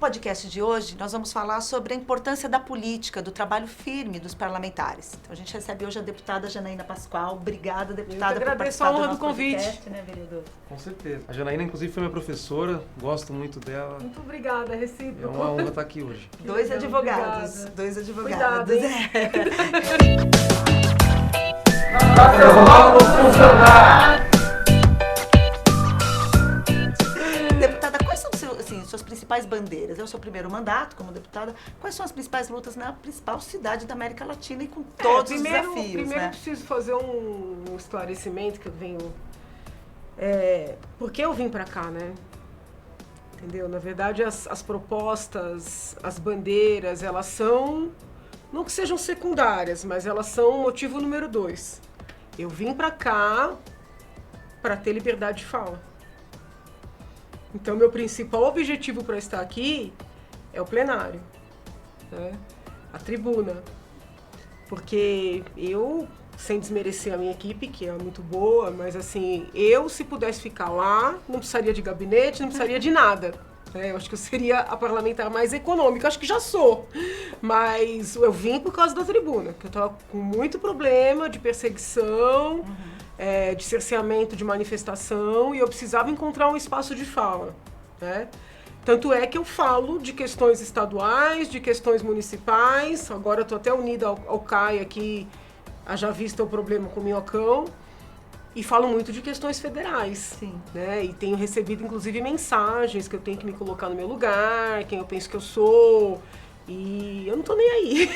podcast de hoje, nós vamos falar sobre a importância da política, do trabalho firme dos parlamentares. Então, a gente recebe hoje a deputada Janaína Pascoal. Obrigada, deputada, por participar do nosso podcast, né, vereador? Com certeza. A Janaína, inclusive, foi minha professora, gosto muito dela. Muito obrivada, recíproco. É uma honra estar aqui hoje. Dois advogados. Obrigada. Dois advogados. Cuidado, hein? Deputada, quais são suas principais bandeiras? É o seu primeiro mandato como deputada. Quais são as principais lutas na principal cidade da América Latina e com todos os desafios? Primeiro né? eu preciso fazer um esclarecimento que eu venho... por que eu vim pra cá, né? Entendeu? Na verdade, as propostas, as bandeiras, elas são... Não que sejam secundárias, mas elas são o motivo número 2. Eu vim pra cá para ter liberdade de fala. Então, meu principal objetivo para estar aqui é o plenário, né? A tribuna. Porque eu, sem desmerecer a minha equipe, que é muito boa, mas assim, se pudesse ficar lá, não precisaria de gabinete, não precisaria de nada. Eu acho que eu seria a parlamentar mais econômica, acho que já sou. Mas eu vim por causa da tribuna, que eu estava com muito problema de perseguição, de cerceamento de manifestação, e eu precisava encontrar um espaço de fala, né? Tanto é que eu falo de questões estaduais, de questões municipais, agora eu estou até unida ao CAI aqui, haja vista o problema com o Minhocão, e falo muito de questões federais. Sim. Né? E tenho recebido, inclusive, mensagens que eu tenho que me colocar no meu lugar, quem eu penso que eu sou, e eu não tô nem aí,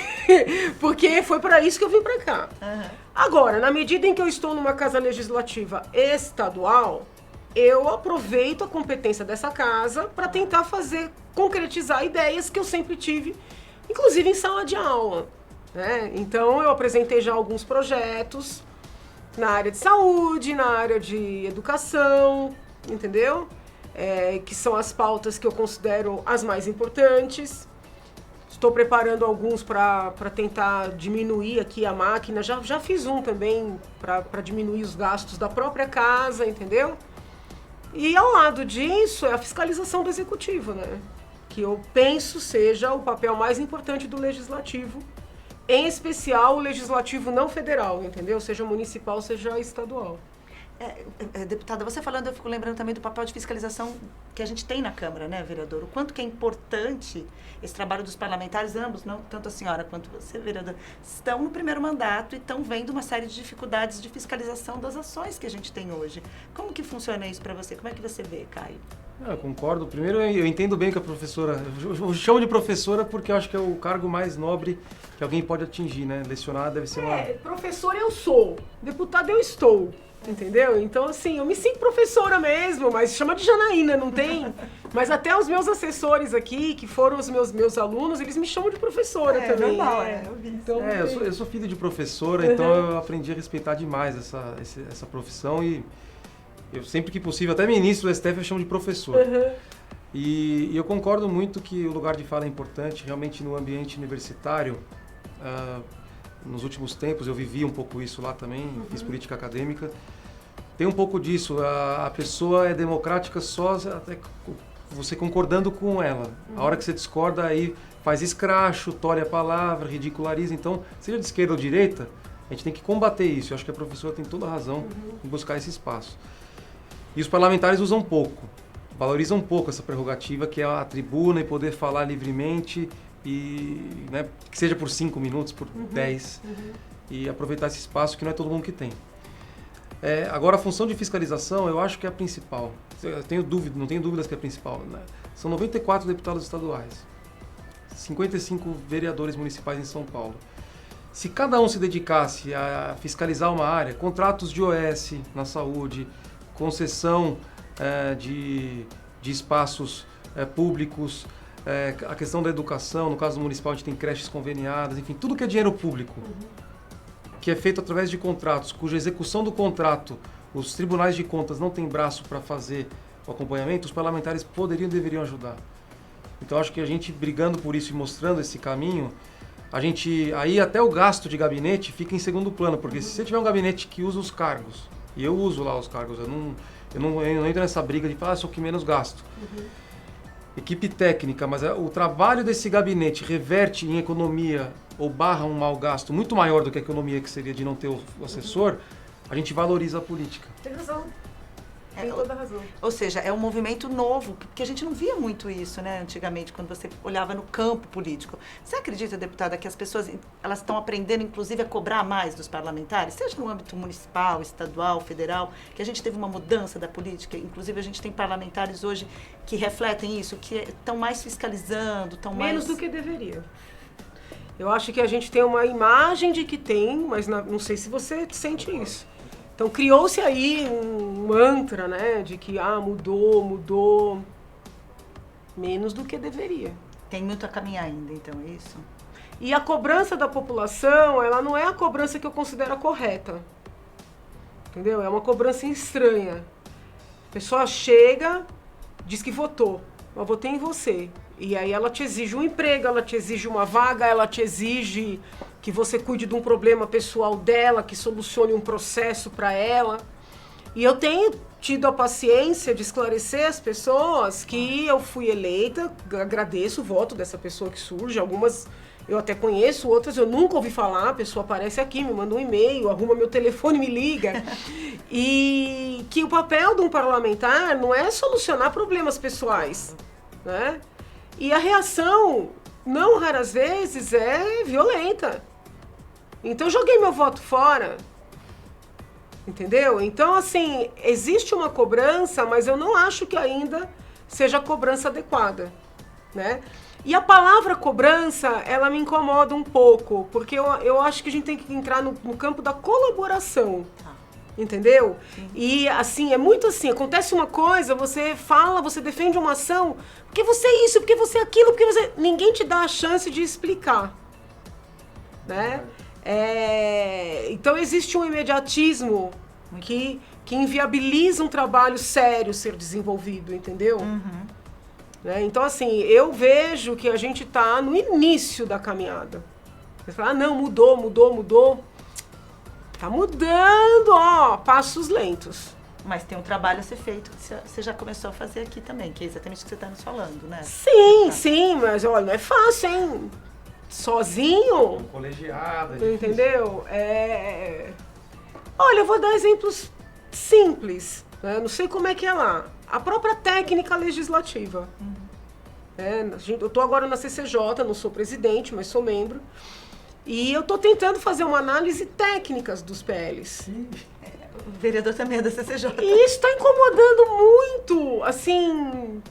porque foi para isso que eu vim para cá. Agora, na medida em que eu estou numa casa legislativa estadual, eu aproveito a competência dessa casa para tentar concretizar ideias que eu sempre tive, inclusive em sala de aula, né? Então, eu apresentei já alguns projetos na área de saúde, na área de educação, entendeu? Que são as pautas que eu considero as mais importantes. Estou preparando alguns para tentar diminuir aqui a máquina. Já fiz um também para diminuir os gastos da própria casa, entendeu? E ao lado disso é a fiscalização do executivo, né? Que eu penso seja o papel mais importante do legislativo, em especial o legislativo não federal, entendeu? Seja municipal, seja estadual. Deputada, você falando, eu fico lembrando também do papel de fiscalização que a gente tem na Câmara, né, vereador? O quanto que é importante esse trabalho dos parlamentares, ambos, não tanto a senhora quanto você, vereador, estão no primeiro mandato e estão vendo uma série de dificuldades de fiscalização das ações que a gente tem hoje. Como que funciona isso para você? Como é que você vê, Caio? Eu concordo. Primeiro, eu entendo bem que a professora... Eu chamo de professora porque eu acho que é o cargo mais nobre que alguém pode atingir, né? Lecionar deve ser uma... Professora eu sou, deputada eu estou, entendeu? Então, assim, eu me sinto professora mesmo, mas chama de Janaína, não tem? Mas até os meus assessores aqui, que foram os meus alunos, eles me chamam de professora também. Normal, Então, eu sou filho de professora, então eu aprendi a respeitar demais essa profissão e... Eu sempre que possível, até ministro do STF eu chamo de professor. E eu concordo muito que o lugar de fala é importante, realmente no ambiente universitário. Nos últimos tempos eu vivi um pouco isso lá também, fiz política acadêmica. Tem um pouco disso, a pessoa é democrática só até você concordando com ela. A hora que você discorda, aí faz escracho, tolhe a palavra, ridiculariza. Então, seja de esquerda ou direita, a gente tem que combater isso. Eu acho que a professora tem toda a razão em buscar esse espaço. E os parlamentares usam pouco, valorizam pouco essa prerrogativa que é a tribuna e poder falar livremente, e, né, que seja por 5 minutos, por 10, e aproveitar esse espaço que não é todo mundo que tem. Agora, a função de fiscalização eu acho que é a principal. Eu tenho dúvida, não tenho dúvidas que é a principal. Né? São 94 deputados estaduais, 55 vereadores municipais em São Paulo. Se cada um se dedicasse a fiscalizar uma área, contratos de OS na saúde, concessão de espaços públicos, a questão da educação, no caso do municipal a gente tem creches conveniadas, enfim, tudo que é dinheiro público, que é feito através de contratos, cuja execução do contrato, os tribunais de contas não têm braço para fazer o acompanhamento, os parlamentares poderiam e deveriam ajudar. Então acho que a gente brigando por isso e mostrando esse caminho, aí até o gasto de gabinete fica em segundo plano, porque se você tiver um gabinete que usa os cargos, e eu uso lá os cargos, eu não entro nessa briga de falar, sou o que menos gasto. equipe técnica, mas o trabalho desse gabinete reverte em economia ou barra um mau gasto muito maior do que a economia que seria de não ter o assessor, a gente valoriza a política. Tem razão. Tem toda a razão. Ou seja, é um movimento novo, porque a gente não via muito isso, né, antigamente, quando você olhava no campo político. Você acredita, deputada, que as pessoas elas estão aprendendo, inclusive, a cobrar mais dos parlamentares, seja no âmbito municipal, estadual, federal, que a gente teve uma mudança da política, inclusive a gente tem parlamentares hoje que refletem isso, que estão mais fiscalizando, estão mais... Menos do que deveria. Eu acho que a gente tem uma imagem de que tem, mas não sei se você sente isso. Então criou-se aí um mantra, né, de que mudou, menos do que deveria. Tem muito a caminhar ainda, então, é isso? E a cobrança da população, ela não é a cobrança que eu considero correta, entendeu? É uma cobrança estranha. A pessoa chega, diz que votou, mas votei em você. E aí ela te exige um emprego, ela te exige uma vaga, ela te exige que você cuide de um problema pessoal dela, que solucione um processo para ela. E eu tenho tido a paciência de esclarecer as pessoas que eu fui eleita, agradeço o voto dessa pessoa que surge, algumas eu até conheço, outras eu nunca ouvi falar, a pessoa aparece aqui, me manda um e-mail, arruma meu telefone, me liga. E que o papel de um parlamentar não é solucionar problemas pessoais, né? E a reação, não raras vezes, é violenta. Então, eu joguei meu voto fora. Entendeu? Então, assim, existe uma cobrança, mas eu não acho que ainda seja a cobrança adequada, né? E a palavra cobrança, ela me incomoda um pouco, porque eu acho que a gente tem que entrar no campo da colaboração. Entendeu? Sim. E assim, é muito assim, acontece uma coisa, você fala, você defende uma ação, porque você é isso, porque você é aquilo, porque você... Ninguém te dá a chance de explicar, né? Então existe um imediatismo que inviabiliza um trabalho sério ser desenvolvido, entendeu? Uhum. Né? Então assim, eu vejo que a gente está no início da caminhada. Você fala, não, mudou. Tá mudando, passos lentos. Mas tem um trabalho a ser feito, que você já começou a fazer aqui também, que é exatamente o que você está nos falando, né? Sim, mas olha, não é fácil, hein? Sozinho. Colegiada. Entendeu? Olha, eu vou dar exemplos simples, né? Não sei como é que é lá. A própria técnica legislativa. Eu tô agora na CCJ, não sou presidente, mas sou membro. E eu estou tentando fazer uma análise técnica dos PLs. O vereador também é da CCJ. E isso está incomodando muito, assim...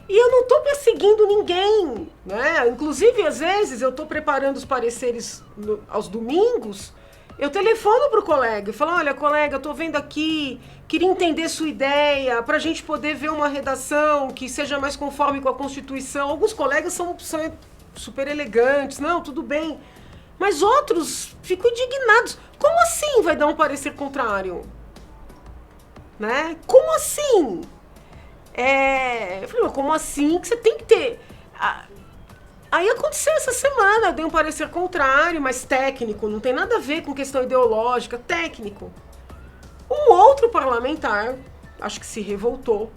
E eu não estou perseguindo ninguém, né? Inclusive, às vezes, eu estou preparando os pareceres aos domingos, eu telefono para o colega e falo, olha, colega, eu estou vendo aqui, queria entender sua ideia, para a gente poder ver uma redação que seja mais conforme com a Constituição. Alguns colegas são super elegantes, não, tudo bem. Mas outros ficam indignados. Como assim vai dar um parecer contrário? Né? Como assim? Eu falei, mas como assim que você tem que ter... Aí aconteceu essa semana, eu dei um parecer contrário, mas técnico, não tem nada a ver com questão ideológica, técnico. Um outro parlamentar, acho que se revoltou,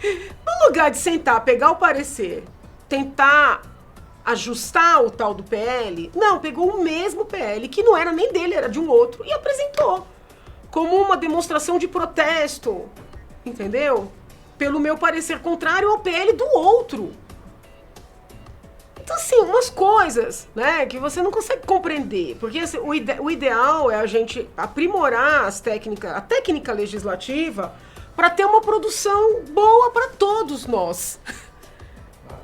no lugar de sentar, pegar o parecer, tentar ajustar o tal do PL, não, pegou o mesmo PL, que não era nem dele, era de um outro, e apresentou como uma demonstração de protesto, entendeu? Pelo meu parecer contrário ao PL do outro. Então, assim, umas coisas, né, que você não consegue compreender, porque assim, o ideal é a gente aprimorar a técnica legislativa para ter uma produção boa para todos nós.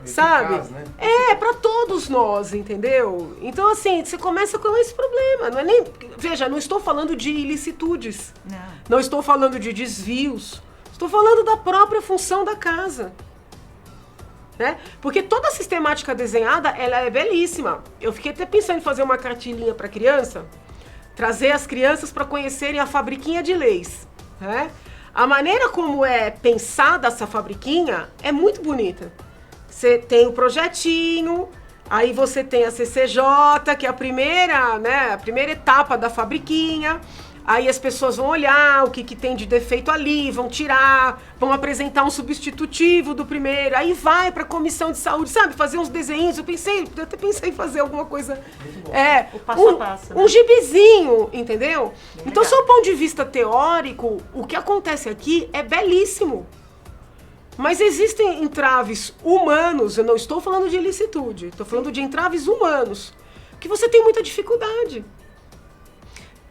Sabe? Eficaz, né? Para todos nós, entendeu? Então, assim, você começa com esse problema. Não é nem... Veja, não estou falando de ilicitudes. Não estou falando de desvios. Estou falando da própria função da casa. Né? Porque toda a sistemática desenhada, ela é belíssima. Eu fiquei até pensando em fazer uma cartilinha para criança, trazer as crianças para conhecerem a fabriquinha de leis. Né? A maneira como é pensada essa fabriquinha é muito bonita. Você tem o projetinho, aí você tem a CCJ, que é a primeira etapa da fabriquinha. Aí as pessoas vão olhar o que tem de defeito ali, vão tirar, vão apresentar um substitutivo do primeiro, aí vai para a comissão de saúde, sabe, fazer uns desenhos. Eu até pensei em fazer alguma coisa, o passo a passo, né? Um gibizinho, entendeu? Bem então, legal. sob o ponto de vista teórico, o que acontece aqui é belíssimo. Mas existem entraves humanos, eu não estou falando de ilicitude, estou falando de entraves humanos, que você tem muita dificuldade.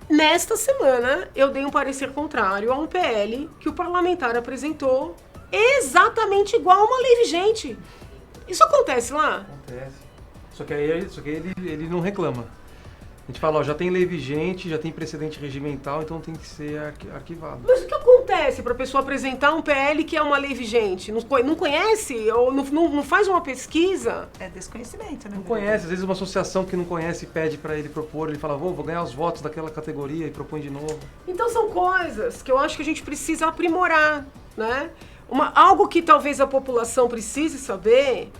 Nesta semana, eu dei um parecer contrário a um PL que o parlamentar apresentou exatamente igual a uma lei vigente. Isso acontece lá? Acontece. Só que aí ele não reclama. A gente fala, ó, já tem lei vigente, já tem precedente regimental, então tem que ser arquivado. Mas o que acontece para a pessoa apresentar um PL que é uma lei vigente? Não conhece? Ou não faz uma pesquisa? É desconhecimento, né? Não conhece, às vezes uma associação que não conhece pede para ele propor, ele fala, vou ganhar os votos daquela categoria e propõe de novo. Então são coisas que eu acho que a gente precisa aprimorar, né? Algo que talvez a população precise saber,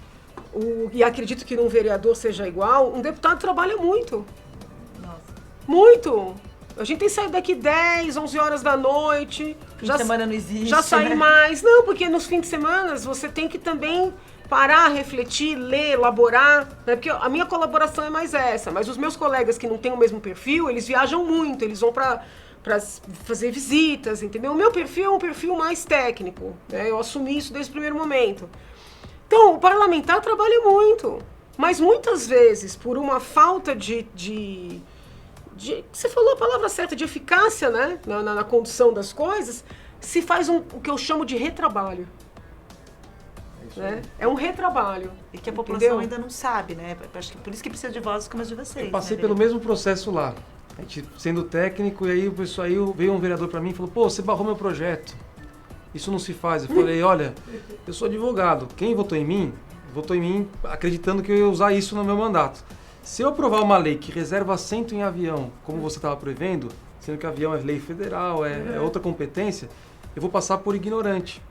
e acredito que num vereador seja igual, um deputado trabalha muito. Muito! A gente tem saído daqui 10, 11 horas da noite. Fim de semana não existe, já sair né? mais. Não, porque nos fins de semana você tem que também parar, refletir, ler, elaborar. Né? Porque a minha colaboração é mais essa. Mas os meus colegas que não têm o mesmo perfil, eles viajam muito. Eles vão para fazer visitas, entendeu? O meu perfil é um perfil mais técnico. Né? Eu assumi isso desde o primeiro momento. Então, o parlamentar trabalha muito. Mas muitas vezes, por uma falta você falou a palavra certa, de eficácia, né? Na condução das coisas, se faz o que eu chamo de retrabalho. Né? É um retrabalho. E que a população entendeu? ainda não sabe, né? Acho que por isso que precisa de vozes como as de vocês. Eu passei né, pelo vereador? mesmo processo lá. A gente sendo técnico, e aí veio um vereador para mim e falou, pô, você barrou meu projeto. Isso não se faz. Eu falei, olha, eu sou advogado. Quem votou em mim acreditando que eu ia usar isso no meu mandato. Se eu aprovar uma lei que reserva assento em avião, como você estava prevendo, sendo que avião é lei federal, é outra competência, eu vou passar por ignorante.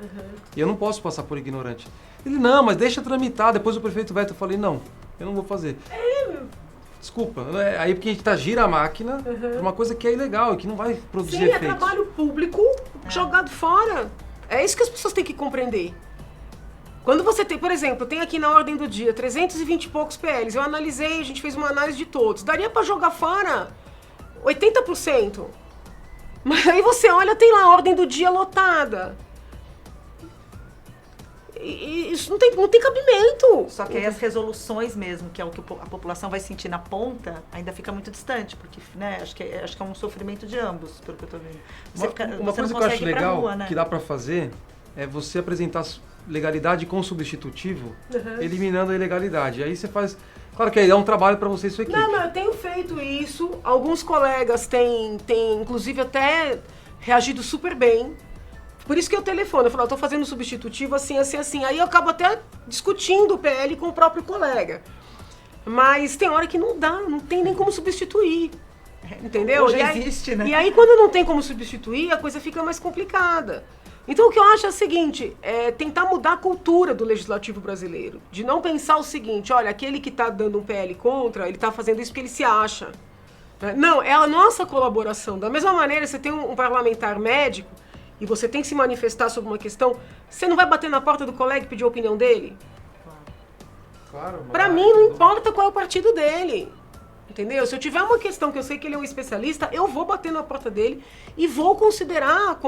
E eu não posso passar por ignorante. Ele, não, mas deixa tramitar, depois o prefeito veta. Eu falei, não, eu não vou fazer. Desculpa, aí porque a gente gira a máquina pra uma coisa que é ilegal e que não vai produzir Sim, efeitos. é trabalho público jogado fora. É isso que as pessoas têm que compreender. Quando você tem, por exemplo, tem aqui na ordem do dia 320 e poucos PLs, eu analisei, a gente fez uma análise de todos. Daria para jogar fora 80%. Mas aí você olha, tem lá a ordem do dia lotada. E isso não tem cabimento. Só que aí as resoluções mesmo, que é o que a população vai sentir na ponta, ainda fica muito distante, porque, né, acho que é um sofrimento de ambos, pelo que eu tô vendo. Uma você coisa não que eu consegue acho ir pra legal, rua, né? que dá pra fazer, é você apresentar legalidade com substitutivo, eliminando a ilegalidade. Aí você faz... Claro que aí é um trabalho para você e sua equipe. Não, eu tenho feito isso. Alguns colegas têm inclusive, até reagido super bem. Por isso que eu telefono. Eu falo, eu tô fazendo substitutivo assim, assim, assim. Aí eu acabo até discutindo o PL com o próprio colega. Mas tem hora que não dá, não tem nem como substituir. Entendeu? Hoje existe, né? E aí, quando não tem como substituir, a coisa fica mais complicada. Então, o que eu acho é o seguinte, é tentar mudar a cultura do legislativo brasileiro. De não pensar o seguinte, olha, aquele que está dando um PL contra, ele está fazendo isso porque ele se acha. Não, é a nossa colaboração. Da mesma maneira, você tem um parlamentar médico e você tem que se manifestar sobre uma questão, você não vai bater na porta do colega e pedir a opinião dele? Claro, Pra mim, não importa qual é o partido dele. Entendeu? Se eu tiver uma questão que eu sei que ele é um especialista, eu vou bater na porta dele e vou considerar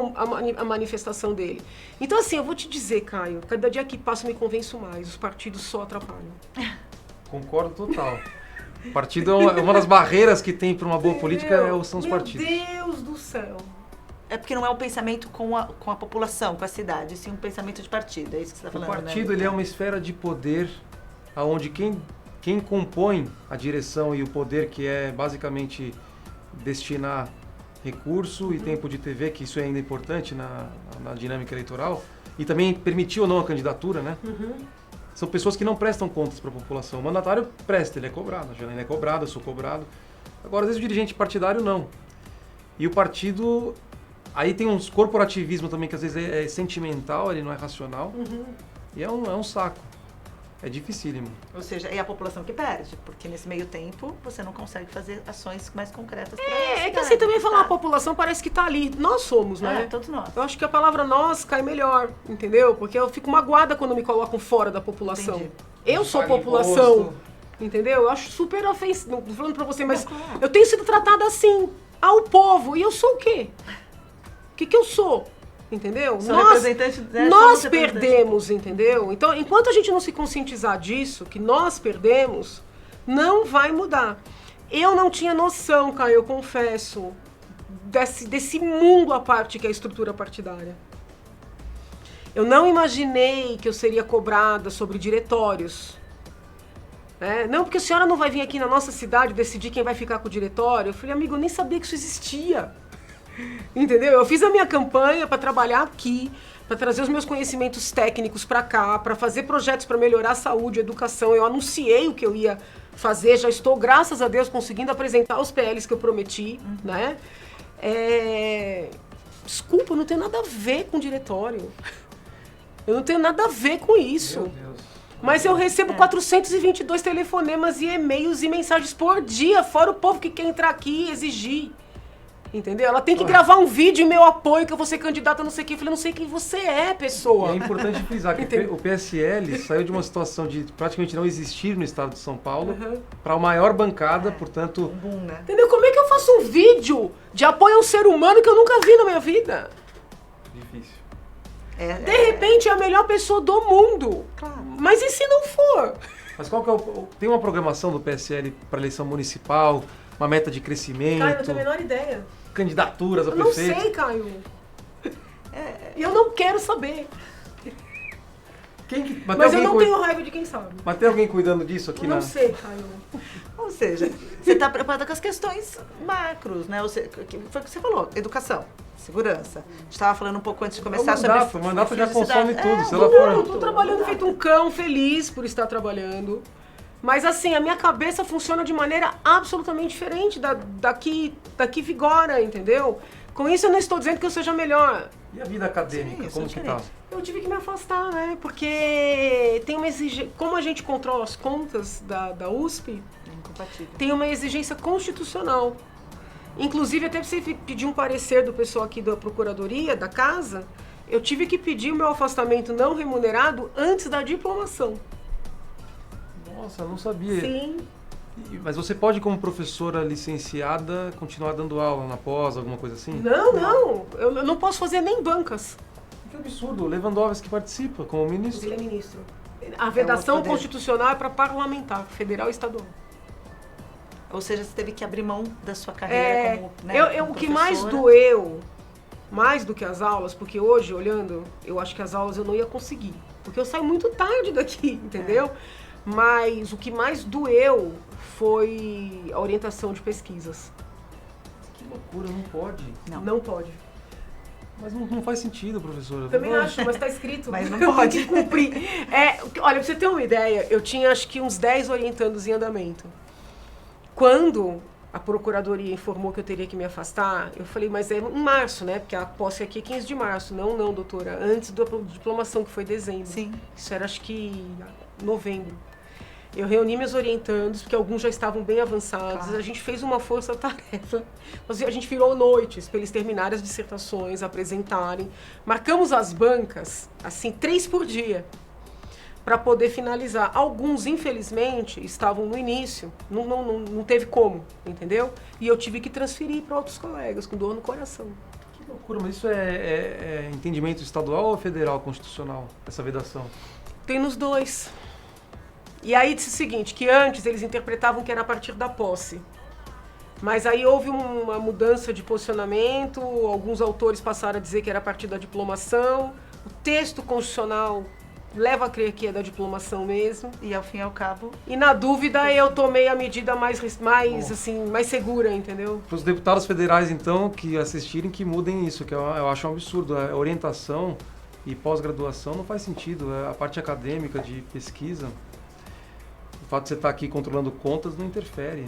a manifestação dele. Então, assim, eu vou te dizer, Caio, cada dia que passa eu me convenço mais, os partidos só atrapalham. Concordo total. O partido é uma das barreiras que tem para uma boa política, são os partidos. Meu Deus do céu. É porque não é um pensamento com a população, com a cidade, sim um pensamento de partido, é isso que você está O falando, partido, né? ele é uma esfera de poder onde quem compõe a direção e o poder, que é basicamente destinar recurso e tempo de TV, que isso é ainda importante na dinâmica eleitoral, e também permitir ou não a candidatura, né? São pessoas que não prestam contas para a população. O mandatário presta, ele é cobrado, a Janaína é cobrada, eu sou cobrado. Agora, às vezes o dirigente partidário não. E o partido, aí tem uns corporativismo também, que às vezes é sentimental, ele não é racional, e é um saco. é dificílimo. Ou seja, é a população que perde, porque nesse meio tempo você não consegue fazer ações mais concretas para É que assim também falar a população parece que tá ali. Nós somos, né? todos nós. Eu acho que a palavra nós cai melhor, entendeu? Porque eu fico magoada quando me colocam fora da população. Entendi. Eu sou Paga população, imposto. entendeu? Eu acho super ofensivo. Não tô falando pra você, mas Não, claro. eu tenho sido tratada assim, ao povo. E eu sou o quê? O que eu sou? Entendeu? Sou representante, né? Nós Somos representantes. perdemos, entendeu? Então, enquanto a gente não se conscientizar disso, que nós perdemos, não vai mudar. Eu não tinha noção, Caio, eu confesso, desse mundo à parte que é a estrutura partidária. Eu não imaginei que eu seria cobrada sobre diretórios. Não, porque a senhora não vai vir aqui na nossa cidade decidir quem vai ficar com o diretório. Eu falei, amigo, eu nem sabia que isso existia. Entendeu? Eu fiz a minha campanha para trabalhar aqui, para trazer os meus conhecimentos técnicos para cá, para fazer projetos para melhorar a saúde, a educação. Eu anunciei o que eu ia fazer, já estou, graças a Deus, conseguindo apresentar os PLs que eu prometi, né? Desculpa, eu não tenho nada a ver com diretório. Eu não tenho nada a ver com isso. Meu Deus. Mas eu recebo 422 telefonemas e e-mails e mensagens por dia, fora o povo que quer entrar aqui e exigir. Entendeu? Ela tem que gravar um vídeo em meu apoio, que eu vou ser candidata, não sei o que. Eu falei, não sei quem você é, pessoa. É importante frisar que Entendeu? o PSL saiu de uma situação de praticamente não existir no estado de São Paulo para a maior bancada, portanto... Boom, né? Entendeu? Como é que eu faço um vídeo de apoio a um ser humano que eu nunca vi na minha vida? Difícil. De repente é a melhor pessoa do mundo. Claro. Mas e se não for? Mas qual que é tem uma programação do PSL para eleição municipal, uma meta de crescimento, Caio, eu não tenho a menor ideia. candidaturas a Eu não prefeito? sei, Caio. E eu não quero saber. Mas eu não tenho raiva de quem sabe. Mas tem alguém cuidando disso aqui Eu não sei, Caio. Ou seja, você está preocupada com as questões macros, né? Foi o que você falou, educação, segurança. A gente estava falando um pouco antes de começar O mandato já consome tudo. Se ela Eu for... tô trabalhando feito um cão, feliz por estar trabalhando. Mas assim, a minha cabeça funciona de maneira absolutamente diferente daqui vigora, entendeu? Com isso eu não estou dizendo que eu seja melhor. E a vida acadêmica, Sim, como isso é que tá? diferente. Eu tive que me afastar, né? Porque tem uma exigência... Como a gente controla as contas da USP, Incompatível. tem uma exigência constitucional. Inclusive, até você pedir um parecer do pessoal aqui da Procuradoria, da Casa, eu tive que pedir o meu afastamento não remunerado antes da diplomação. Nossa, eu não sabia. Sim. Mas você pode, como professora licenciada, continuar dando aula na pós, alguma coisa assim? Não. Eu não posso fazer nem bancas. Que absurdo. O Lewandowski participa como ministro. Ele é ministro. A vedação poder. constitucional é para parlamentar, federal e estadual. Ou seja, você teve que abrir mão da sua carreira como, né, como O que mais professora. doeu, mais do que as aulas, porque hoje, olhando, eu acho que as aulas eu não ia conseguir. Porque eu saio muito tarde daqui, entendeu? Mas o que mais doeu foi a orientação de pesquisas. Que loucura, não pode. Não pode. Mas não faz sentido, professora. Também Não. acho, mas tá escrito. Mas não Eu tenho pode. que cumprir. Olha, pra você ter uma ideia, eu tinha acho que uns 10 orientandos em andamento. Quando a Procuradoria informou que eu teria que me afastar, eu falei, mas é em março, né? Porque a posse aqui é 15 de março. Não, doutora. Antes da diplomação, que foi dezembro. Sim. Isso era acho que novembro. Eu reuni meus orientandos, porque alguns já estavam bem avançados. Claro. A gente fez uma força-tarefa. A gente virou noites para eles terminarem as dissertações, apresentarem. Marcamos as bancas, assim, 3 por dia, para poder finalizar. Alguns, infelizmente, estavam no início. Não teve como, entendeu? E eu tive que transferir para outros colegas, com dor no coração. Que loucura, mas isso é entendimento estadual ou federal constitucional, essa vedação? Tem nos dois. E aí disse o seguinte, que antes eles interpretavam que era a partir da posse. Mas aí houve uma mudança de posicionamento, alguns autores passaram a dizer que era a partir da diplomação, o texto constitucional leva a crer que é da diplomação mesmo. E ao fim e ao cabo... E na dúvida eu tomei a medida mais segura, entendeu? Para os deputados federais, então, que assistirem, que mudem isso, que eu acho um absurdo. A orientação e pós-graduação não faz sentido. A parte acadêmica de pesquisa... O fato de você estar aqui controlando contas não interfere.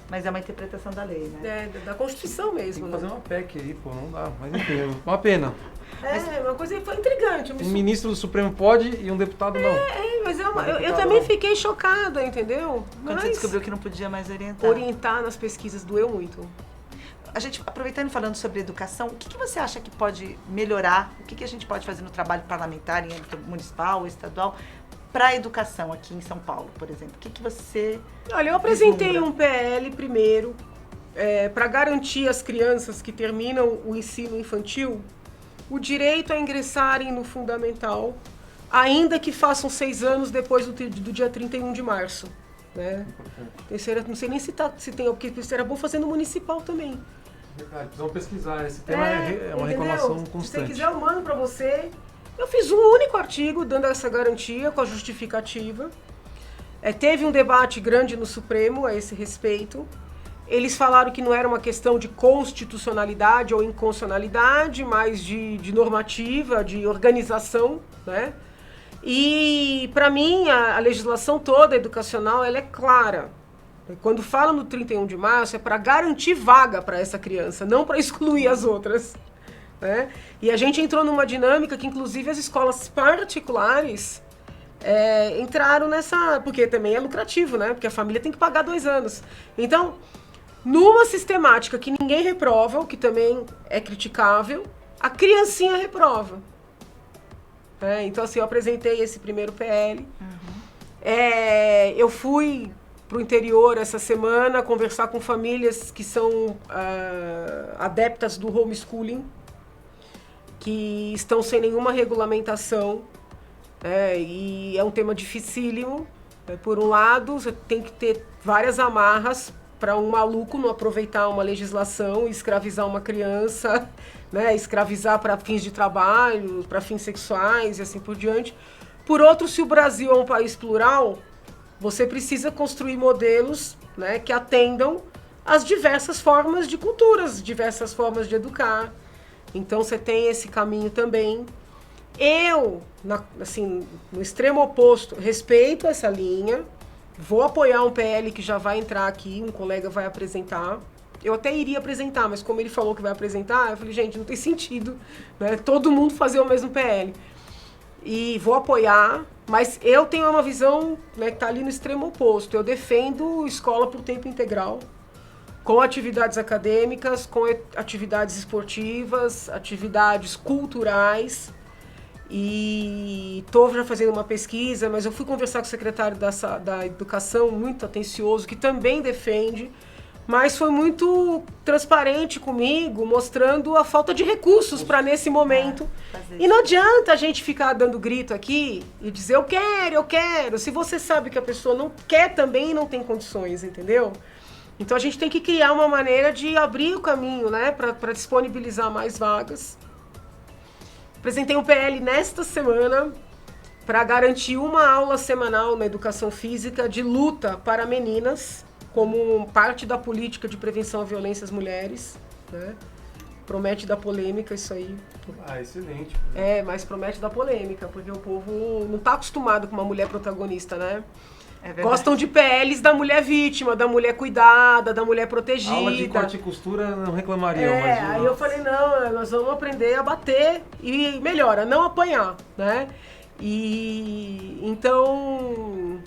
Mas é uma interpretação da lei, né? Da Constituição Tem mesmo. que fazer uma PEC aí, pô, não dá. Mas enfim, uma pena. Uma coisa foi intrigante. Um ministro do Supremo pode e um deputado não. mas eu também fiquei chocada, entendeu? Quando você descobriu que não podia mais orientar. Orientar nas pesquisas doeu muito. A gente, aproveitando e falando sobre educação, o que você acha que pode melhorar? O que a gente pode fazer no trabalho parlamentar, em âmbito municipal, estadual, para a educação aqui em São Paulo, por exemplo? O que você... Olha, eu apresentei um PL primeiro para garantir às crianças que terminam o ensino infantil o direito a ingressarem no fundamental, ainda que façam 6 anos depois do dia 31 de março. Né? Não sei nem se tem, porque isso era bom fazer no municipal também. Verdade, precisamos pesquisar. Esse tema é uma reclamação constante. Se você quiser, eu mando para você. Eu fiz um único artigo dando essa garantia com a justificativa. Teve um debate grande no Supremo a esse respeito. Eles falaram que não era uma questão de constitucionalidade ou inconstitucionalidade, mas de normativa, de organização, né? E, para mim, a legislação toda educacional ela é clara. Quando fala no 31 de março, é para garantir vaga para essa criança, não para excluir as outras. Né? E a gente entrou numa dinâmica que, inclusive, as escolas particulares entraram nessa... Porque também é lucrativo, né? Porque a família tem que pagar 2 anos. Então, numa sistemática que ninguém reprova, o que também é criticável, a criancinha reprova. Então, assim, eu apresentei esse primeiro PL. Eu fui para o interior essa semana conversar com famílias que são adeptas do homeschooling, que estão sem nenhuma regulamentação, e é um tema dificílimo. Por um lado, você tem que ter várias amarras para um maluco não aproveitar uma legislação e escravizar uma criança, né, escravizar para fins de trabalho, para fins sexuais e assim por diante. Por outro, se o Brasil é um país plural, você precisa construir modelos, né, que atendam às diversas formas de culturas, diversas formas de educar. Então você tem esse caminho também. Eu, assim, no extremo oposto, respeito essa linha, vou apoiar um PL que já vai entrar aqui, um colega vai apresentar. Eu até iria apresentar, mas como ele falou que vai apresentar, eu falei, gente, não tem sentido, né, todo mundo fazer o mesmo PL. E vou apoiar, mas eu tenho uma visão, né, que está ali no extremo oposto. Eu defendo escola por tempo integral, com atividades acadêmicas, com atividades esportivas, atividades culturais. E estou já fazendo uma pesquisa, mas eu fui conversar com o secretário da Educação, muito atencioso, que também defende, mas foi muito transparente comigo, mostrando a falta de recursos para nesse momento. E não adianta a gente ficar dando grito aqui e dizer eu quero, se você sabe que a pessoa não quer também e não tem condições, entendeu? Então a gente tem que criar uma maneira de abrir o caminho, né, para disponibilizar mais vagas. Apresentei um PL nesta semana para garantir uma aula semanal na educação física de luta para meninas, como parte da política de prevenção à violência às mulheres, né? Promete dar polêmica isso aí. Excelente. Mas promete dar polêmica, porque o povo não está acostumado com uma mulher protagonista, né? Gostam de PLs da mulher vítima, da mulher cuidada, da mulher protegida. Aula de corte e costura não reclamariam, mas... Aí eu falei, não, nós vamos aprender a bater e melhor, a não apanhar, né? E então,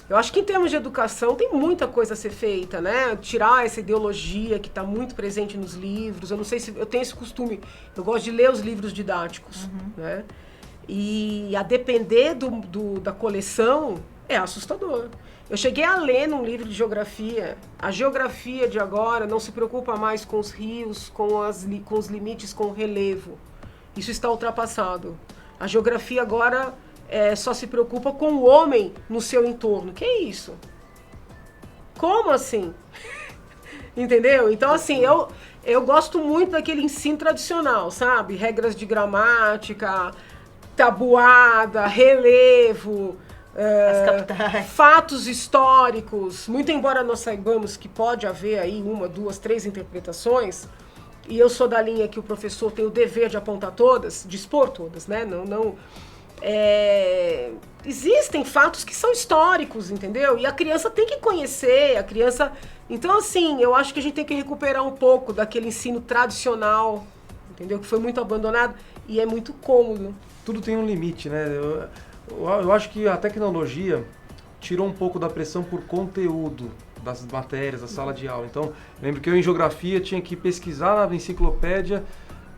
eu acho que em termos de educação tem muita coisa a ser feita, né? Tirar essa ideologia que está muito presente nos livros. Eu não sei se eu tenho esse costume, eu gosto de ler os livros didáticos, né? E a depender da coleção, é assustador. Eu cheguei a ler num livro de geografia. A geografia de agora não se preocupa mais com os rios, com os limites, com o relevo. Isso está ultrapassado. A geografia agora só se preocupa com o homem no seu entorno. Que é isso? Como assim? Entendeu? Então, assim, eu gosto muito daquele ensino tradicional, sabe? Regras de gramática, tabuada, relevo... fatos históricos, muito embora nós saibamos que pode haver aí 1, 2, 3 interpretações, e eu sou da linha que o professor tem o dever de apontar todas, de expor todas, né? Existem fatos que são históricos, entendeu? E a criança tem que conhecer, a criança... Então, assim, eu acho que a gente tem que recuperar um pouco daquele ensino tradicional, entendeu? Que foi muito abandonado e é muito cômodo. Tudo tem um limite, né? Eu acho que a tecnologia tirou um pouco da pressão por conteúdo das matérias, da sala de aula. Então, eu lembro que eu em geografia tinha que pesquisar na enciclopédia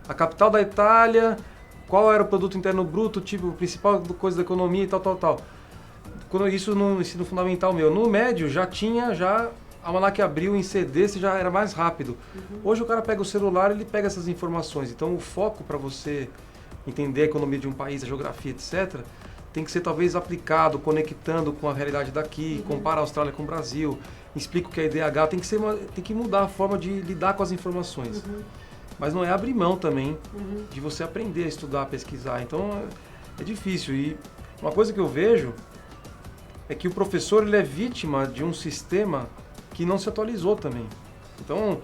a capital da Itália, qual era o produto interno bruto, tipo, a principal coisa da economia e tal. Quando isso no ensino fundamental meu. No médio já tinha almanaque abriu em CD, você já era mais rápido. Hoje o cara pega o celular e ele pega essas informações. Então o foco para você entender a economia de um país, a geografia, etc., tem que ser talvez aplicado, conectando com a realidade daqui, compara a Austrália com o Brasil, explica o que é IDH, tem que mudar a forma de lidar com as informações. Mas não é abrir mão também de você aprender a estudar, a pesquisar. Então é difícil. E uma coisa que eu vejo é que o professor ele é vítima de um sistema que não se atualizou também. Então,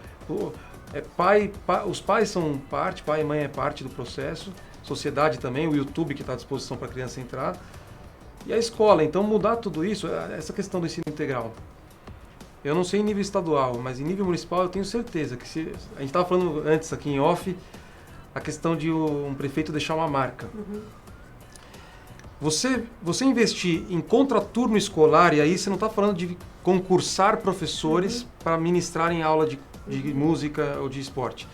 os pais são parte, pai e mãe é parte do processo, sociedade também, o YouTube que está à disposição para a criança entrar, e a escola. Então, mudar tudo isso, essa questão do ensino integral. Eu não sei em nível estadual, mas em nível municipal eu tenho certeza que se... A gente estava falando antes aqui em off, a questão de um prefeito deixar uma marca. Você investir em contraturno escolar, e aí você não está falando de concursar professores para ministrarem aula de música ou de esporte.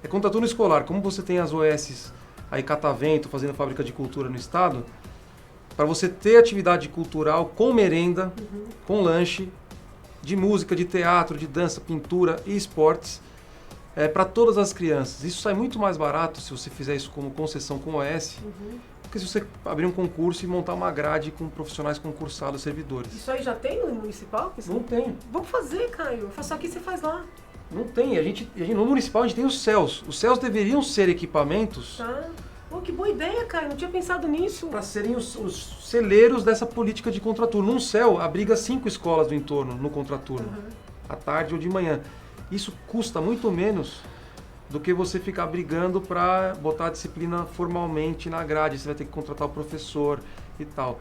É contraturno escolar. Como você tem as OSs aí Catavento, fazendo fábrica de cultura no estado, para você ter atividade cultural com merenda, com lanche, de música, de teatro, de dança, pintura e esportes, para todas as crianças. Isso sai muito mais barato se você fizer isso como concessão com OS, do que se você abrir um concurso e montar uma grade com profissionais concursados, servidores. Isso aí já tem no municipal? Não tem. Vamos fazer, Caio. Eu faço aqui, você faz lá. Não tem. No municipal a gente tem os CELs. Os CELs deveriam ser equipamentos... Tá. Oh, que boa ideia, Caio. Não tinha pensado nisso. Para serem os celeiros dessa política de contraturno. Um CEL abriga 5 escolas do entorno no contraturno, à tarde ou de manhã. Isso custa muito menos do que você ficar brigando para botar a disciplina formalmente na grade. Você vai ter que contratar o professor e tal.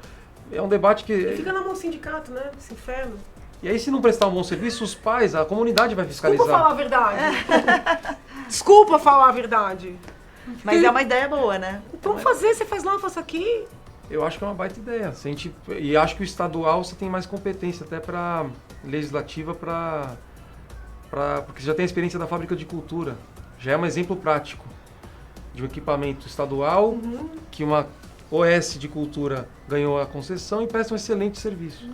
É um debate que... E fica na mão do sindicato, né? Esse inferno. E aí, se não prestar um bom serviço, os pais, a comunidade vai fiscalizar. Desculpa falar a verdade. Desculpa falar a verdade. Mas é uma ideia boa, né? Vamos fazer, você faz lá, eu faço aqui. Eu acho que é uma baita ideia. E acho que o estadual você tem mais competência até para legislativa, porque você já tem a experiência da fábrica de cultura. Já é um exemplo prático de um equipamento estadual que uma OS de cultura ganhou a concessão e presta um excelente serviço.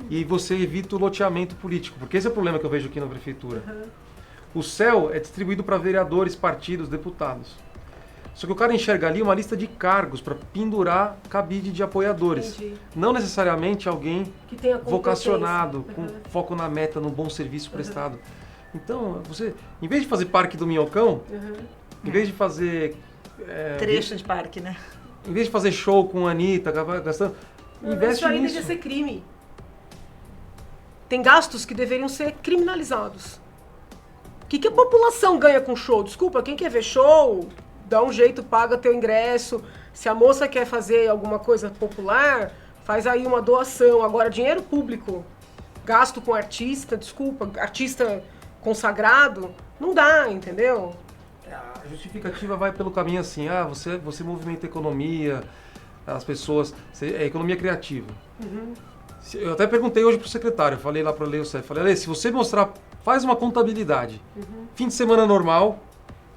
E você evita o loteamento político, porque esse é o problema que eu vejo aqui na prefeitura. O CEL é distribuído para vereadores, partidos, deputados. Só que o cara enxerga ali uma lista de cargos para pendurar cabide de apoiadores. Entendi. Não necessariamente alguém Que tenha vocacionado, com foco na meta, no bom serviço prestado. Então, você, em vez de fazer Parque do Minhocão, em vez de fazer... trecho de parque, né? Em vez de fazer show com a Anitta, gastando... Investe isso aí nisso. devia ser crime. Tem gastos que deveriam ser criminalizados. O que a população ganha com show? Desculpa, quem quer ver show, dá um jeito, paga teu ingresso. Se a moça quer fazer alguma coisa popular, faz aí uma doação. Agora, dinheiro público, gasto com artista, desculpa, artista consagrado, não dá, entendeu? A justificativa vai pelo caminho assim, você movimenta a economia, as pessoas, é economia criativa. Eu até perguntei hoje pro secretário, falei lá pro Ale, se você mostrar, faz uma contabilidade, fim de semana normal,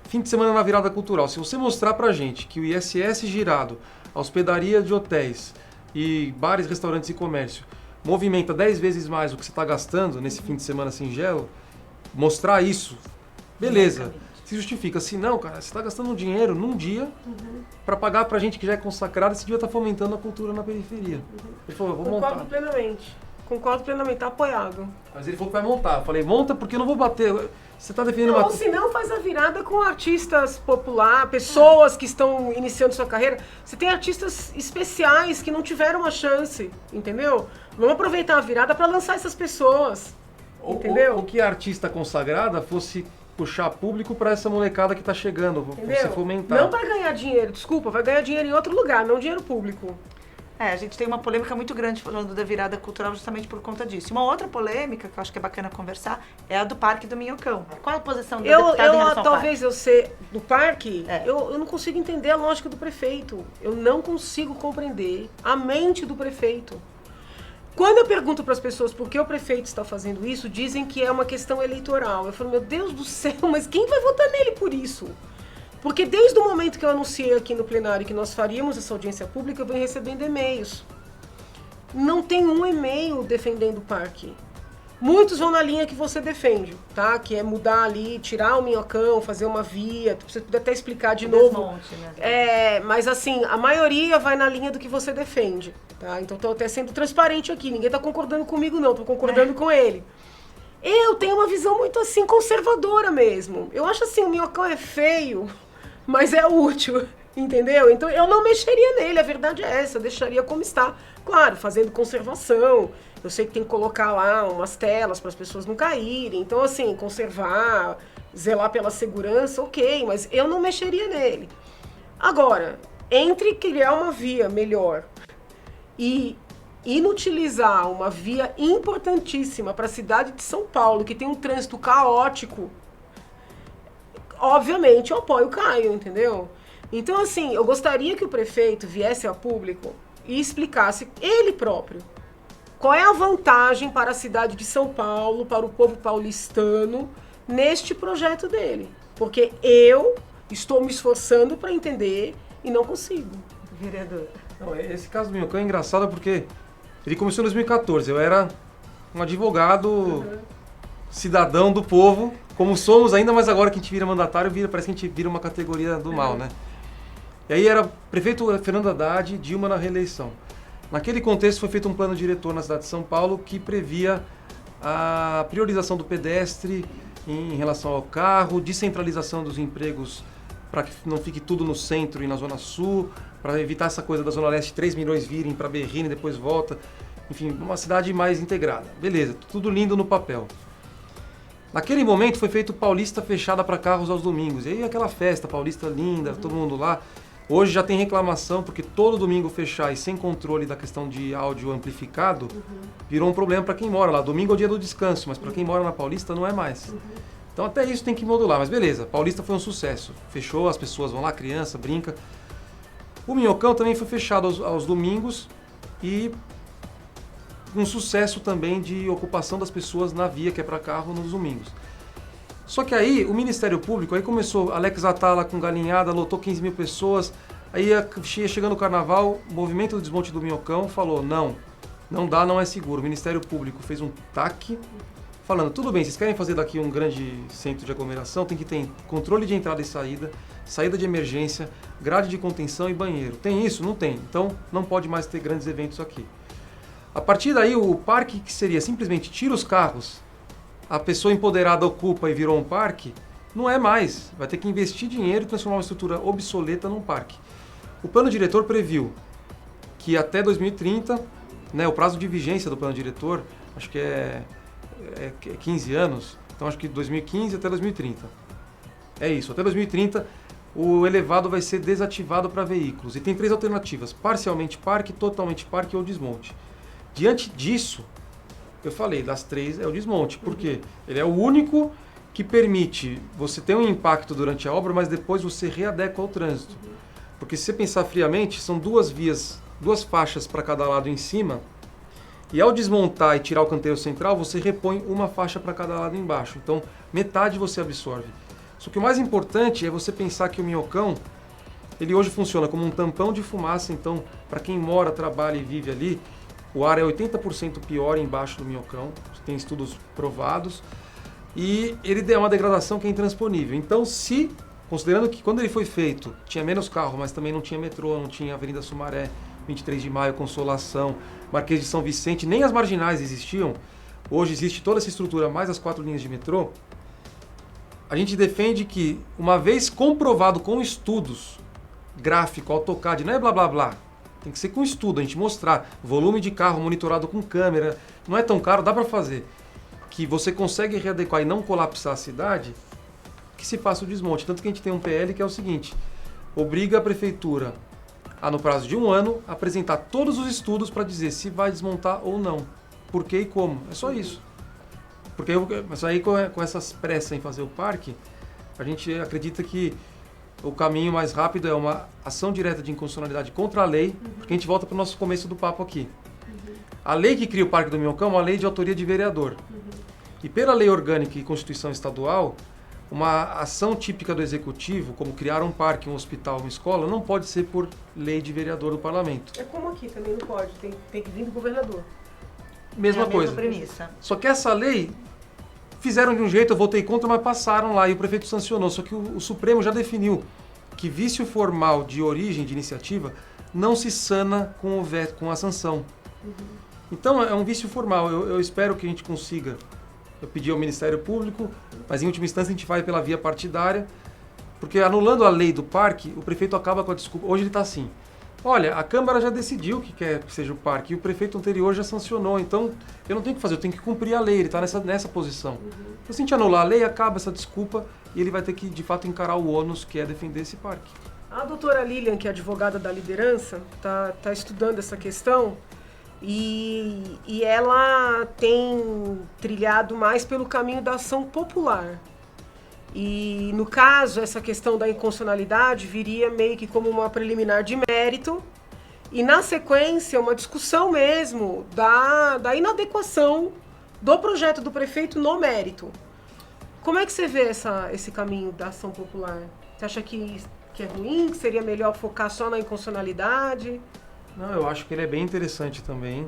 fim de semana na virada cultural, se você mostrar pra gente que o ISS girado, a hospedaria de hotéis e bares, restaurantes e comércio movimenta 10 vezes mais o que você está gastando nesse fim de semana singelo, mostrar isso, beleza, se justifica. Se não, cara, você está gastando dinheiro num dia para pagar pra gente que já é consagrado, esse dia está fomentando a cultura na periferia. Ele falou, vou montar. Concordo plenamente, tá apoiado. Mas ele falou que vai montar. Eu falei, monta porque eu não vou bater. Você está defendendo Ou se não, faz a virada com artistas populares, pessoas que estão iniciando sua carreira. Você tem artistas especiais que não tiveram uma chance, entendeu? Vamos aproveitar a virada para lançar essas pessoas, entendeu? Ou que a artista consagrada fosse puxar público para essa molecada que está chegando, você fomentar. Não vai ganhar dinheiro, desculpa, vai ganhar dinheiro em outro lugar, não dinheiro público. A gente tem uma polêmica muito grande falando da virada cultural justamente por conta disso. Uma outra polêmica que eu acho que é bacana conversar é a do Parque do Minhocão. Qual a posição do deputado em relação ao talvez parque? eu ser do parque, eu não consigo entender a lógica do prefeito. Eu não consigo compreender a mente do prefeito. Quando eu pergunto para as pessoas por que o prefeito está fazendo isso, dizem que é uma questão eleitoral. Eu falo, meu Deus do céu, mas quem vai votar nele por isso? Porque desde o momento que eu anunciei aqui no plenário que nós faríamos essa audiência pública, eu venho recebendo e-mails. Não tem um e-mail defendendo o parque. Muitos vão na linha que você defende, tá? Que é mudar ali, tirar o Minhocão, fazer uma via. Você pode até explicar de novo. Desmonte, né? Mas assim, a maioria vai na linha do que você defende, tá? Então estou até sendo transparente aqui. Ninguém está concordando comigo, não. Estou concordando com ele. Eu tenho uma visão muito assim, conservadora mesmo. Eu acho assim, o Minhocão é feio, mas é útil, entendeu? Então eu não mexeria nele, a verdade é essa, eu deixaria como está. Claro, fazendo conservação, eu sei que tem que colocar lá umas telas para as pessoas não caírem, então assim, conservar, zelar pela segurança, ok, mas eu não mexeria nele. Agora, entre criar uma via melhor e inutilizar uma via importantíssima para a cidade de São Paulo, que tem um trânsito caótico, obviamente eu apoio o Caio, entendeu? Então, assim, eu gostaria que o prefeito viesse a público e explicasse ele próprio qual é a vantagem para a cidade de São Paulo, para o povo paulistano, neste projeto dele. Porque eu estou me esforçando para entender e não consigo. Vereador. Não, esse caso do Minhocão é engraçado porque ele começou em 2014. Eu era um advogado cidadão do povo, como somos ainda, mas agora que a gente vira mandatário, parece que a gente vira uma categoria do mal, né? E aí era prefeito Fernando Haddad, Dilma na reeleição. Naquele contexto foi feito um plano diretor na cidade de São Paulo que previa a priorização do pedestre em relação ao carro, descentralização dos empregos para que não fique tudo no centro e na zona sul, para evitar essa coisa da zona leste, 3 milhões virem para Berrini e depois volta. Enfim, uma cidade mais integrada. Beleza, tudo lindo no papel. Naquele momento foi feito Paulista fechada para carros aos domingos. E aí aquela festa paulista linda, todo mundo lá. Hoje já tem reclamação porque todo domingo fechar e sem controle da questão de áudio amplificado virou um problema para quem mora lá. Domingo é o dia do descanso, mas para quem mora na Paulista não é mais. Então até isso tem que modular, mas beleza, Paulista foi um sucesso. Fechou, as pessoas vão lá, criança, brinca. O Minhocão também foi fechado aos domingos e um sucesso também de ocupação das pessoas na via que é para carro nos domingos. Só que aí o Ministério Público, aí começou, Alex Atala com galinhada, lotou 15 mil pessoas, aí chegando o carnaval, o movimento do desmonte do Minhocão falou, não dá, não é seguro. O Ministério Público fez um TAC, falando, tudo bem, vocês querem fazer daqui um grande centro de aglomeração, tem que ter controle de entrada e saída, saída de emergência, grade de contenção e banheiro. Tem isso? Não tem. Então não pode mais ter grandes eventos aqui. A partir daí, o parque que seria simplesmente tira os carros, a pessoa empoderada ocupa e virou um parque, não é mais. Vai ter que investir dinheiro e transformar uma estrutura obsoleta num parque. O plano diretor previu que até 2030, né, o prazo de vigência do plano diretor, acho que é 15 anos, então acho que 2015 até 2030. É isso, até 2030 o elevado vai ser desativado para veículos. E tem 3 alternativas, parcialmente parque, totalmente parque ou desmonte. Diante disso, eu falei, das 3 é o desmonte, porque ele é o único que permite você ter um impacto durante a obra, mas depois você readequa ao trânsito. Porque se você pensar friamente, são 2 vias, 2 faixas para cada lado em cima, e ao desmontar e tirar o canteiro central, você repõe uma faixa para cada lado embaixo. Então, metade você absorve. Só que o mais importante é você pensar que o Minhocão, ele hoje funciona como um tampão de fumaça, então, para quem mora, trabalha e vive ali, o ar é 80% pior embaixo do Minhocão, tem estudos provados, e ele é uma degradação que é intransponível. Então, considerando que quando ele foi feito, tinha menos carro, mas também não tinha metrô, não tinha Avenida Sumaré, 23 de Maio, Consolação, Marquês de São Vicente, nem as marginais existiam, hoje existe toda essa estrutura, mais as 4 linhas de metrô, a gente defende que, uma vez comprovado com estudos, gráfico, AutoCAD, não é blá blá blá, tem que ser com estudo, a gente mostrar volume de carro monitorado com câmera, não é tão caro, dá para fazer. Que você consegue readequar e não colapsar a cidade, que se faça o desmonte. Tanto que a gente tem um PL que é o seguinte, obriga a prefeitura a, no prazo de 1 ano, apresentar todos os estudos para dizer se vai desmontar ou não. Por quê e como. É só isso. Porque mas aí com essas pressas em fazer o parque, a gente acredita que o caminho mais rápido é uma ação direta de inconstitucionalidade contra a lei, porque a gente volta para o nosso começo do papo aqui. A lei que cria o Parque do Minhocão é uma lei de autoria de vereador. E pela lei orgânica e Constituição Estadual, uma ação típica do Executivo, como criar um parque, um hospital, uma escola, não pode ser por lei de vereador do Parlamento. É como aqui, também não pode, tem que vir do governador. Mesma coisa. Premissa. Só que essa lei fizeram de um jeito, eu votei contra, mas passaram lá e o prefeito sancionou. Só que o Supremo já definiu que vício formal de origem de iniciativa não se sana com a sanção. Então é um vício formal. Eu espero que a gente consiga. Eu pedi ao Ministério Público, mas em última instância a gente vai pela via partidária, porque anulando a lei do parque, o prefeito acaba com a desculpa. Hoje ele está assim. Olha, a Câmara já decidiu que quer que seja o parque e o prefeito anterior já sancionou, então eu não tenho o que fazer, eu tenho que cumprir a lei, ele está nessa posição. Então, se a gente anular a lei, acaba essa desculpa e ele vai ter que, de fato, encarar o ônus que é defender esse parque. A doutora Lilian, que é advogada da liderança, está estudando essa questão e ela tem trilhado mais pelo caminho da ação popular. E, no caso, essa questão da inconstitucionalidade viria meio que como uma preliminar de mérito e, na sequência, uma discussão mesmo da inadequação do projeto do prefeito no mérito. Como é que você vê esse caminho da ação popular? Você acha que é ruim, que seria melhor focar só na inconstitucionalidade? Não, eu acho que ele é bem interessante também.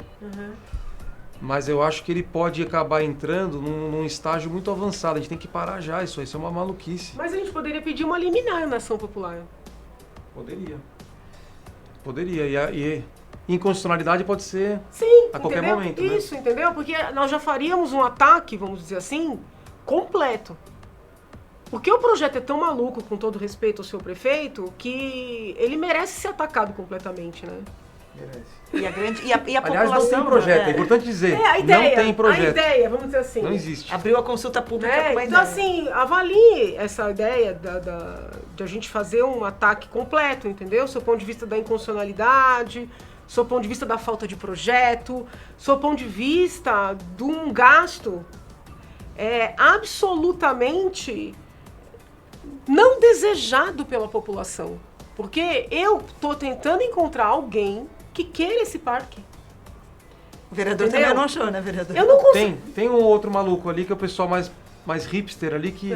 Mas eu acho que ele pode acabar entrando num estágio muito avançado. A gente tem que parar já isso é uma maluquice. Mas a gente poderia pedir uma liminar na ação popular. Poderia. E inconstitucionalidade pode ser a qualquer momento. Isso, né? Entendeu? Porque nós já faríamos um ataque, vamos dizer assim, completo. Porque o projeto é tão maluco, com todo respeito ao seu prefeito, que ele merece ser atacado completamente, né? Merece. E a Aliás, população... não tem projeto, é importante dizer. A ideia, não tem projeto. A ideia, vamos dizer assim. Não existe. Abriu a consulta pública com uma então, ideia. assim, avalie essa ideia de a gente fazer um ataque completo, entendeu? Seu ponto de vista da inconstitucionalidade, seu ponto de vista da falta de projeto, seu ponto de vista de um gasto absolutamente não desejado pela população. Porque eu estou tentando encontrar alguém que queira esse parque. O vereador também não achou, né, vereador? Eu não consigo. Tem um outro maluco ali, que é o pessoal mais hipster ali, que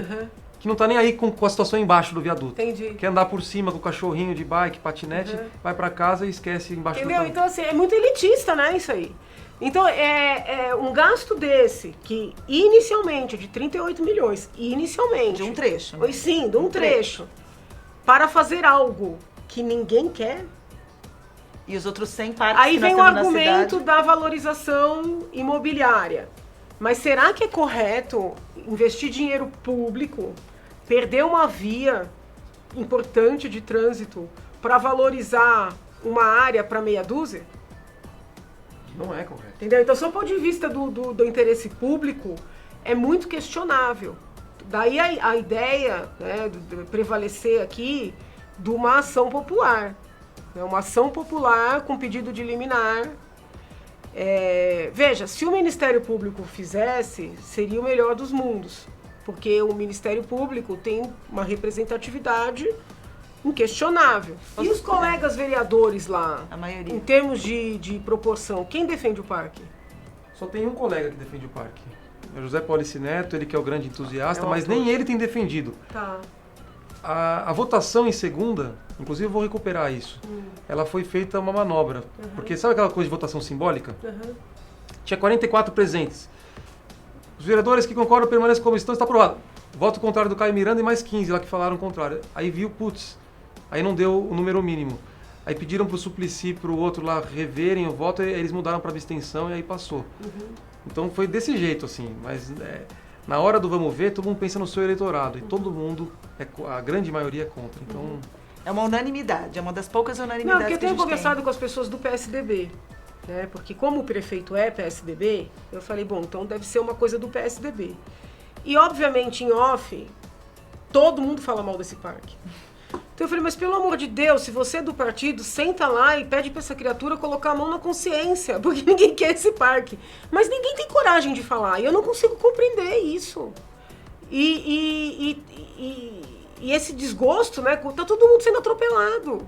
não tá nem aí com a situação embaixo do viaduto. Entendi. Quer andar por cima com o cachorrinho de bike, patinete, vai pra casa e esquece embaixo do viaduto. Então, assim, é muito elitista, né, isso aí. Então, um gasto desse, que inicialmente, de 38 milhões, inicialmente... De um trecho. Né? Sim, de um trecho. Para fazer algo que ninguém quer... E os outros 100 parques aí que nós vem o temos na argumento cidade. da valorização imobiliária. Mas será que é correto investir dinheiro público, perder uma via importante de trânsito para valorizar uma área para meia dúzia? Não é correto. Entendeu? Então, só ponto de vista do interesse público é muito questionável. Daí a ideia, né, de prevalecer aqui de uma ação popular. Uma ação popular com pedido de liminar. Veja, se o Ministério Público fizesse, seria o melhor dos mundos. Porque o Ministério Público tem uma representatividade inquestionável. E os colegas vereadores lá, A maioria. em termos de proporção, quem defende o parque? Só tem um colega que defende o parque. É o José Polici Neto, ele que é o grande entusiasta, É o mas autor. nem ele tem defendido. Tá. A votação em segunda, inclusive eu vou recuperar isso, ela foi feita uma manobra. Porque sabe aquela coisa de votação simbólica? Tinha 44 presentes. Os vereadores que concordam permanecem como estão, está aprovado. Voto contrário do Caio Miranda e mais 15 lá que falaram contrário. Aí viu, putz, aí não deu o número mínimo. Aí pediram pro Suplicy e pro outro lá reverem o voto, e eles mudaram para abstenção e aí passou. Então foi desse jeito, assim, mas na hora do vamos ver, todo mundo pensa no seu eleitorado e todo mundo, a grande maioria é contra. Então, É uma unanimidade, é uma das poucas Não, unanimidades porque eu que a tenho gente conversado tem. com as pessoas do PSDB, né? Porque como o prefeito é PSDB, eu falei, bom, então deve ser uma coisa do PSDB. E obviamente em off, todo mundo fala mal desse parque. Então eu falei, mas pelo amor de Deus, se você é do partido, senta lá e pede pra essa criatura colocar a mão na consciência, porque ninguém quer esse parque. Mas ninguém tem coragem de falar, e eu não consigo compreender isso. E esse desgosto, né, tá todo mundo sendo atropelado.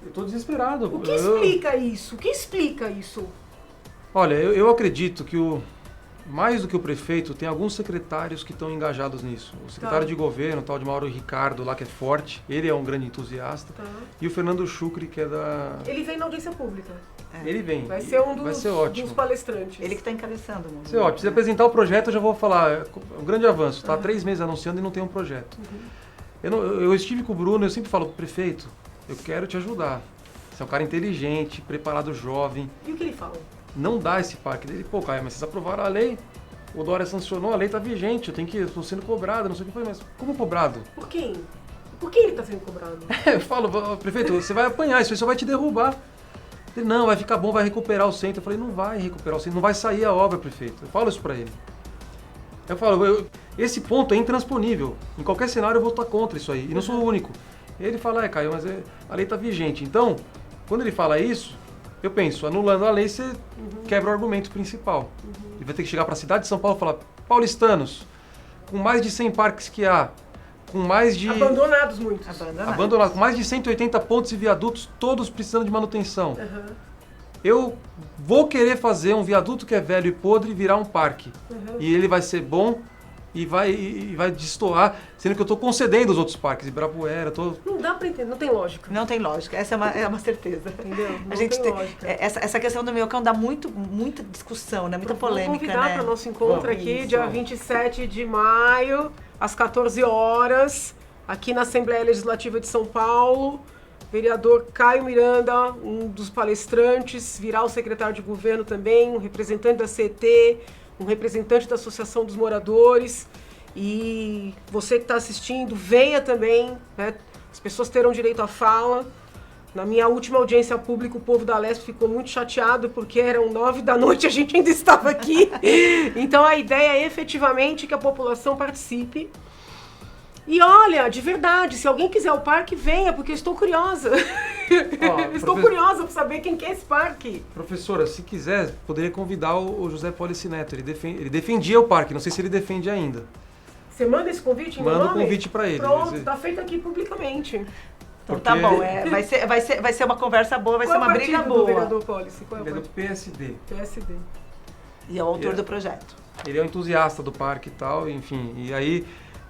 Eu tô desesperado. O que explica isso? O que explica isso? Olha, eu acredito que mais do que o prefeito, tem alguns secretários que estão engajados nisso. O secretário de governo, o tal de Mauro Ricardo lá, que é forte, ele é um grande entusiasta. E o Fernando Chucri, que é da... Ele vem na audiência pública. Ele vem. Vai ser um vai ser ótimo. dos palestrantes. Ele que está encabeçando. Vai ser ótimo. Se apresentar o projeto, eu já vou falar. É um grande avanço. Está há 3 meses anunciando e não tem um projeto. Eu estive com o Bruno, eu sempre falo, prefeito, eu quero te ajudar. Você é um cara inteligente, preparado, jovem. E o que ele fala? Não dá esse parque. Ele, pô, Caio, mas vocês aprovaram a lei, o Dória sancionou, a lei está vigente, eu estou sendo cobrado, não sei o que foi, mas como cobrado? Por quem? Por que ele está sendo cobrado? Eu falo, prefeito, você vai apanhar, isso aí só vai te derrubar. Ele, não, vai ficar bom, vai recuperar o centro. Eu falei, não vai recuperar o centro, não vai sair a obra, prefeito. Eu falo isso para ele. Eu falo, esse ponto é intransponível. Em qualquer cenário eu vou estar contra isso aí, e não sou o único. E ele fala, Caio, mas a lei está vigente. Então, quando ele fala isso, eu penso, anulando a lei, você quebra o argumento principal. Ele vai ter que chegar para a cidade de São Paulo e falar, paulistanos, com mais de 100 parques que há, com mais de... Abandonados muitos. Abandonados. Com mais de 180 pontes e viadutos, todos precisando de manutenção. Eu vou querer fazer um viaduto que é velho e podre virar um parque. E ele vai ser bom e vai destoar, sendo que eu estou concedendo os outros parques, Ibirapuera, Não dá para entender, não tem lógica. Não tem lógica, essa é uma certeza. Entendeu? Não A gente tem lógica. Essa questão do Minhocão dá muita discussão, né? Muita polêmica, Vou convidar né? para o nosso encontro aqui, Isso. dia 27 de maio, às 14 horas, aqui na Assembleia Legislativa de São Paulo. Vereador Caio Miranda, um dos palestrantes, virá o secretário de governo também, um representante da CET, um representante da Associação dos Moradores. E você que está assistindo, venha também, né? As pessoas terão direito à fala. Na minha última audiência pública, o povo da Lesp ficou muito chateado porque eram 9 da noite e a gente ainda estava aqui. Então a ideia é efetivamente que a população participe. E olha, de verdade, se alguém quiser o parque, venha, porque eu estou curiosa. Estou curiosa para saber quem quer esse parque. Professora, se quiser, poderia convidar o José Polici Neto. Ele defendia o parque, não sei se ele defende ainda. Você manda esse convite em meu nome? nome? Manda o convite para ele. Pronto, está feito aqui publicamente. Então tá bom, vai ser uma conversa boa, vai ser uma briga boa. Do vereador Polici? Ele é do PSD. PSD. E é o autor do projeto. Ele é um entusiasta do parque e tal, enfim.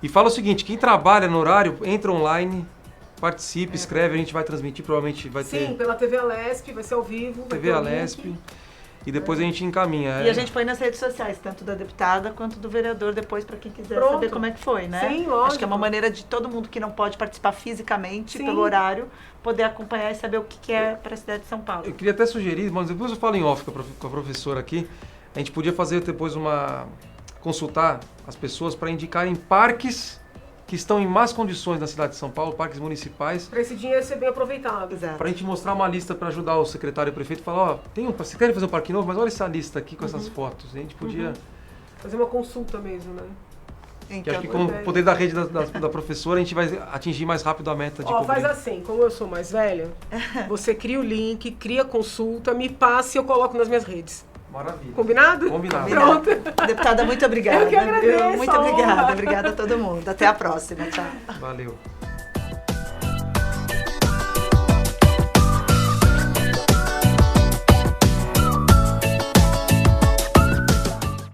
E fala o seguinte, quem trabalha no horário, entra online, participe, escreve, a gente vai transmitir, provavelmente vai ter... Sim, pela TV Alesp, vai ser ao vivo. TV Alesp. E depois a gente encaminha. E a gente põe nas redes sociais, tanto da deputada quanto do vereador, depois para quem quiser saber como é que foi, né? Sim, lógico. Acho que é uma maneira de todo mundo que não pode participar fisicamente, pelo horário, poder acompanhar e saber o que é para a cidade de São Paulo. Eu queria até sugerir, mas depois eu falo em off com a professora aqui, a gente podia fazer depois consultar as pessoas para indicarem parques que estão em más condições na cidade de São Paulo, parques municipais. Para esse dinheiro ser bem aproveitado. Para a gente mostrar uma lista para ajudar o secretário e o prefeito e falar, vocês querem fazer um parque novo, mas olha essa lista aqui com essas fotos. A gente podia... Fazer uma consulta mesmo, né? Que acho que com o poder da rede da professora, a gente vai atingir mais rápido a meta de cobrir. Faz assim, como eu sou mais velha, você cria o link, cria a consulta, me passe e eu coloco nas minhas redes. Maravilha. Combinado? Combinado. Pronto. Deputada, muito obrigada. Eu que agradeço. Muito obrigada. Obrigada a todo mundo. Até a próxima. Tchau. Valeu.